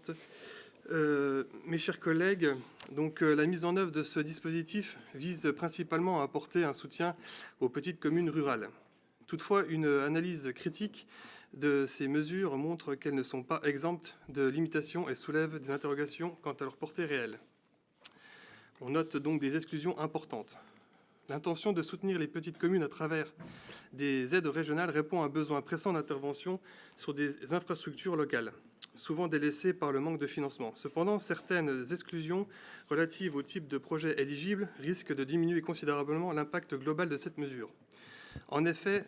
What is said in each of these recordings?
présidente. Mes chers collègues, la mise en œuvre de ce dispositif vise principalement à apporter un soutien aux petites communes rurales. Toutefois, une analyse critique de ces mesures montre qu'elles ne sont pas exemptes de limitations et soulèvent des interrogations quant à leur portée réelle. On note donc des exclusions importantes. L'intention de soutenir les petites communes à travers des aides régionales répond à un besoin pressant d'intervention sur des infrastructures locales, souvent délaissées par le manque de financement. Cependant, certaines exclusions relatives au type de projet éligible risquent de diminuer considérablement l'impact global de cette mesure. En effet,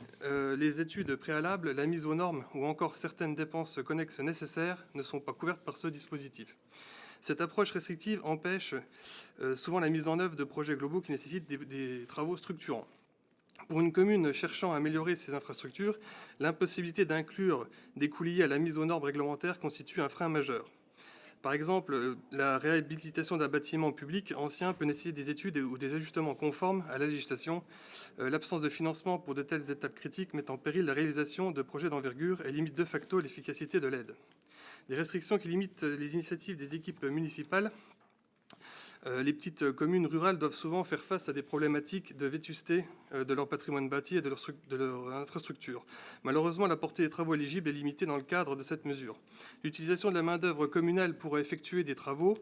les études préalables, la mise aux normes ou encore certaines dépenses connexes nécessaires ne sont pas couvertes par ce dispositif. Cette approche restrictive empêche souvent la mise en œuvre de projets globaux qui nécessitent des travaux structurants. Pour une commune cherchant à améliorer ses infrastructures, l'impossibilité d'inclure des coûts liés à la mise aux normes réglementaires constitue un frein majeur. Par exemple, la réhabilitation d'un bâtiment public ancien peut nécessiter des études ou des ajustements conformes à la législation. L'absence de financement pour de telles étapes critiques met en péril la réalisation de projets d'envergure et limite de facto l'efficacité de l'aide. Des restrictions qui limitent les initiatives des équipes municipales. Les petites communes rurales doivent souvent faire face à des problématiques de vétusté de leur patrimoine bâti et de leur infrastructure. Malheureusement, la portée des travaux éligibles est limitée dans le cadre de cette mesure. L'utilisation de la main-d'œuvre communale pour effectuer des travaux,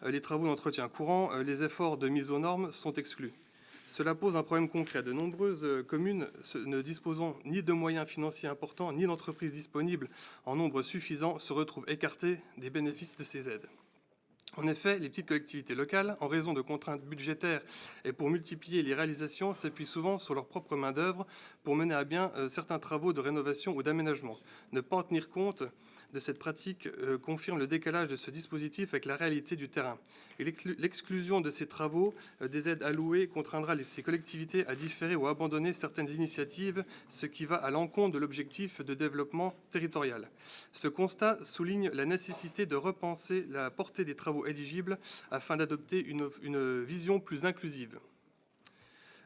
les travaux d'entretien courant, les efforts de mise aux normes sont exclus. Cela pose un problème concret. De nombreuses communes ne disposant ni de moyens financiers importants, ni d'entreprises disponibles en nombre suffisant se retrouvent écartées des bénéfices de ces aides. En effet, les petites collectivités locales, en raison de contraintes budgétaires et pour multiplier les réalisations, s'appuient souvent sur leur propre main-d'œuvre pour mener à bien certains travaux de rénovation ou d'aménagement. Ne pas en tenir compte de cette pratique confirme le décalage de ce dispositif avec la réalité du terrain. Et l'exclusion de ces travaux des aides allouées contraindra ces collectivités à différer ou à abandonner certaines initiatives, ce qui va à l'encontre de l'objectif de développement territorial. Ce constat souligne la nécessité de repenser la portée des travaux éligibles afin d'adopter une vision plus inclusive.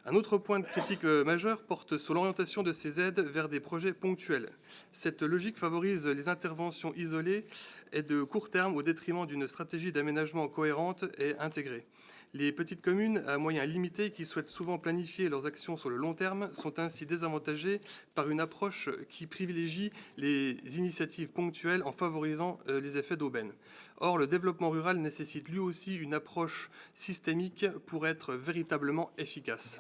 Un autre point de critique majeur porte sur l'orientation de ces aides vers des projets ponctuels. Cette logique favorise les interventions isolées et de court terme au détriment d'une stratégie d'aménagement cohérente et intégrée. Les petites communes à moyens limités qui souhaitent souvent planifier leurs actions sur le long terme sont ainsi désavantagées par une approche qui privilégie les initiatives ponctuelles en favorisant les effets d'aubaine. Or, le développement rural nécessite lui aussi une approche systémique pour être véritablement efficace.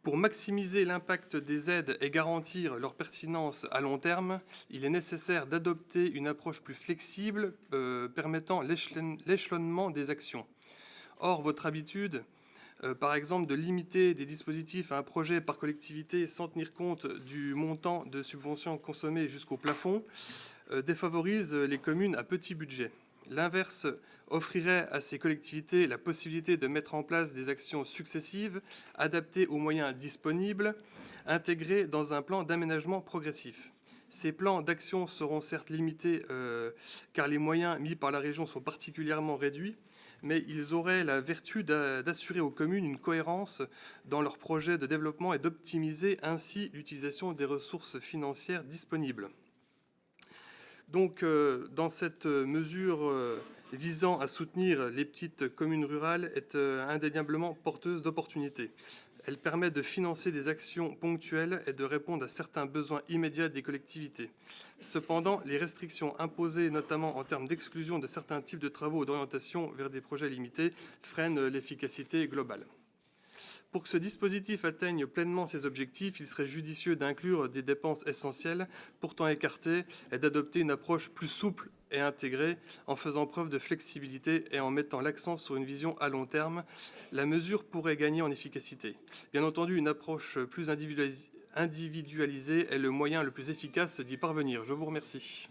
Pour maximiser l'impact des aides et garantir leur pertinence à long terme, il est nécessaire d'adopter une approche plus flexible permettant l'échelonnement des actions. Or, votre habitude, par exemple, de limiter des dispositifs à un projet par collectivité sans tenir compte du montant de subventions consommées jusqu'au plafond, défavorise les communes à petit budget. L'inverse offrirait à ces collectivités la possibilité de mettre en place des actions successives, adaptées aux moyens disponibles, intégrées dans un plan d'aménagement progressif. Ces plans d'action seront certes limités car les moyens mis par la région sont particulièrement réduits, mais ils auraient la vertu d'assurer aux communes une cohérence dans leurs projets de développement et d'optimiser ainsi l'utilisation des ressources financières disponibles. Donc, dans cette mesure visant à soutenir les petites communes rurales est indéniablement porteuse d'opportunités. Elle permet de financer des actions ponctuelles et de répondre à certains besoins immédiats des collectivités. Cependant, les restrictions imposées, notamment en termes d'exclusion de certains types de travaux ou d'orientation vers des projets limités, freinent l'efficacité globale. Pour que ce dispositif atteigne pleinement ses objectifs, il serait judicieux d'inclure des dépenses essentielles, pourtant écartées, et d'adopter une approche plus souple et intégrée, en faisant preuve de flexibilité et en mettant l'accent sur une vision à long terme. La mesure pourrait gagner en efficacité. Bien entendu, une approche plus individualisée est le moyen le plus efficace d'y parvenir. Je vous remercie.